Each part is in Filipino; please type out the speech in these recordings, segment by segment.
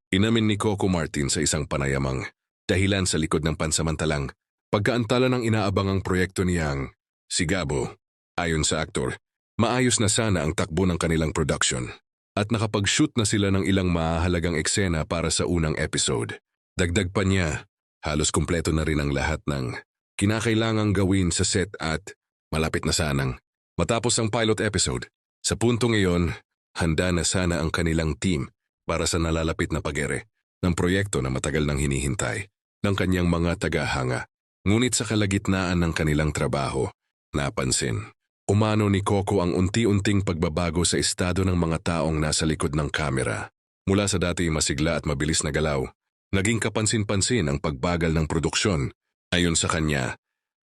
Inamin ni Coco Martin sa isang panayamang dahilan sa likod ng pansamantalang pagkaantala ng inaabangang proyekto niyang si Gabo. Ayon sa aktor, maayos na sana ang takbo ng kanilang production at nakapag-shoot na sila ng ilang mahahalagang eksena para sa unang episode. Dagdag pa niya, halos kumpleto na rin ang lahat ng kinakailangang gawin sa set at malapit na sanang matapos ang pilot episode. Sa punto ngayon, handa na sana ang kanilang team para sa nalalapit na pag-ere ng proyekto na matagal nang hinihintay ng kanyang mga tagahanga. Ngunit sa kalagitnaan ng kanilang trabaho, napansin umano ni Coco ang unti-unting pagbabago sa estado ng mga taong nasa likod ng kamera. Mula sa dati masigla at mabilis na galaw, naging kapansin-pansin ang pagbagal ng produksyon. Ayon sa kanya,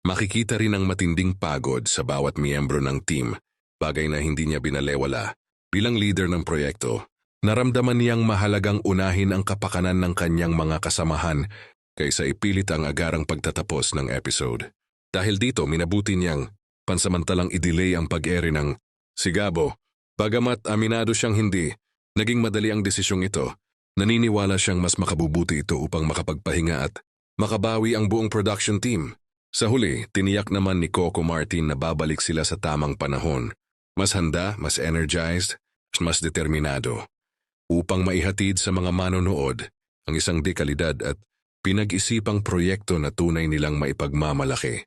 makikita rin ang matinding pagod sa bawat miyembro ng team, bagay na hindi niya binalewala. Bilang leader ng proyekto, naramdaman niyang mahalagang unahin ang kapakanan ng kanyang mga kasamahan kaysa ipilit ang agarang pagtatapos ng episode. Dahil dito, minabuti niyang pansamantalang i-delay ang pag-ere ng si Gabo. Bagamat aminado siyang hindi, naging madali ang desisyong ito. Naniniwala siyang mas makabubuti ito upang makapagpahinga at makabawi ang buong production team. Sa huli, tiniyak naman ni Coco Martin na babalik sila sa tamang panahon. Mas handa, mas energized, mas determinado upang maihatid sa mga manonood ang isang dekalidad at pinag-isipang proyekto na tunay nilang maipagmamalaki.